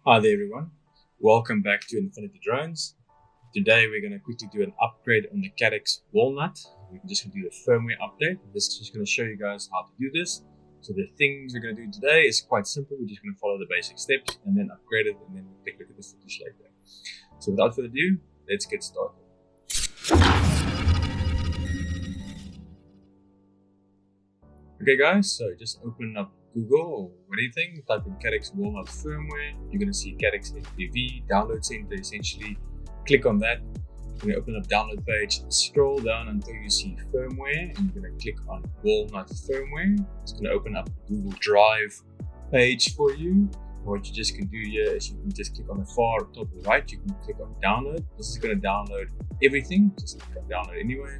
Hi there everyone, welcome back to Infinity Drones. Today we're going to quickly do an upgrade on the Caddx Walnut. We're just going to do the firmware update. This is just going to show you guys how to do this. So the things we're going to do today is quite simple. We're just going to follow the basic steps and then upgrade it, and then we'll take a look at the footage later. So without further ado, let's get started. Okay guys, so just open up Google or anything, type in Caddx Walnut firmware. You're going to see Caddx FPV download center essentially. Click on that. You're going to open up download page, scroll down until you see firmware, and you're going to click on Walnut firmware. It's going to open up the Google Drive page for you. What you just can do here is you can just click on the far top right, you can click on download. This is going to download everything, just click on download anyway.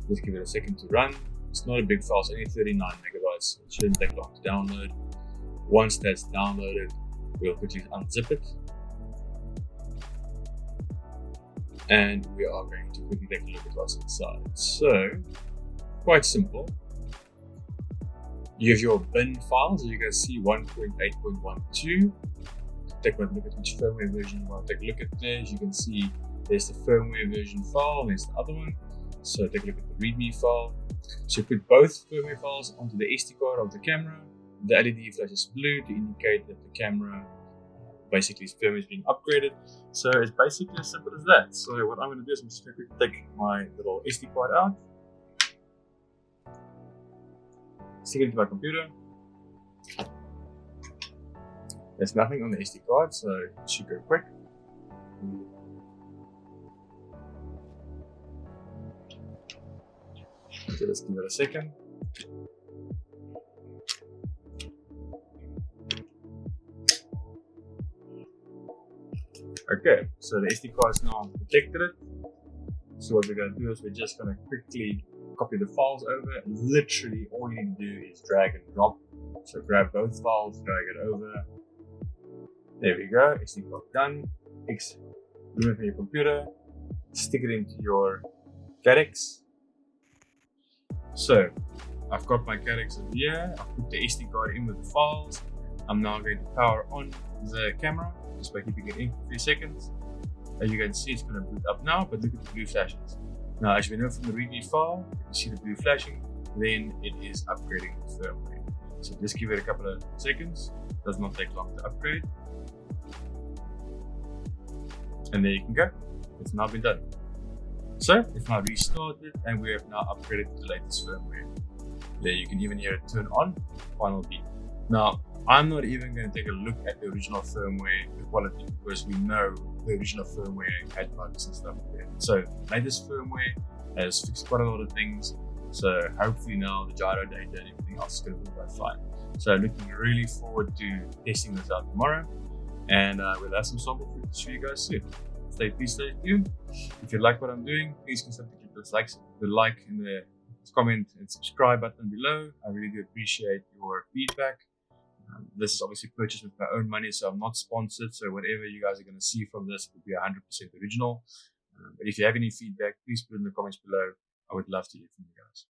Just give it a second to run. It's not a big file, it's only 39 megabytes. It shouldn't take long to download. Once that's downloaded, we'll quickly unzip it. And we are going to quickly take a look at what's inside. So, quite simple. You have your bin files, as you can see 1.8.12. Take a look at which firmware version you want to take a look at there. As you can see, there's the firmware version file, and there's the other one. So take a look at the README file. So you put both firmware files onto the SD card of the camera. The LED flashes blue to indicate that the camera basically firmware is being upgraded. So it's basically as simple as that. So what I'm going to do is I'm just going to take my little SD card out, stick it into my computer. There's nothing on the SD card, so it should go quick. Okay, let's give it a second. Okay, so the SD card is now detected it. So what we're going to do is we're just going to quickly copy the files over. Literally all you need to do is drag and drop. So grab both files, drag it over. There we go, SD card done. Remove it from your computer, stick it into your Caddx. So I've got my Caddx over here. I've put the SD card in with the files. I'm now going to power on the camera just by keeping it in for 3 seconds. As you can see, it's going to boot up now, but look at the blue flashes. Now, as we know from the README file, if you see the blue flashing, then it is upgrading the firmware. So just give it a couple of seconds. It does not take long to upgrade. And there you can go. It's now been done. So it's now restarted, and we have now upgraded to the latest firmware. There you can even hear it turn on, final beep. Now, I'm not even going to take a look at the original firmware, the quality, because we know the original firmware had bugs and stuff there. So latest firmware has fixed quite a lot of things. So hopefully now the gyro data and everything else is going to work out fine. So looking really forward to testing this out tomorrow, and we'll have some sample footage to show you guys soon. Please stay tuned. If you like what I'm doing, please consider to click the like and the comment and subscribe button below. I really do appreciate your feedback. This is obviously purchased with my own money, so I'm not sponsored. So whatever you guys are going to see from this will be 100% original. But if you have any feedback, please put it in the comments below. I would love to hear from you guys.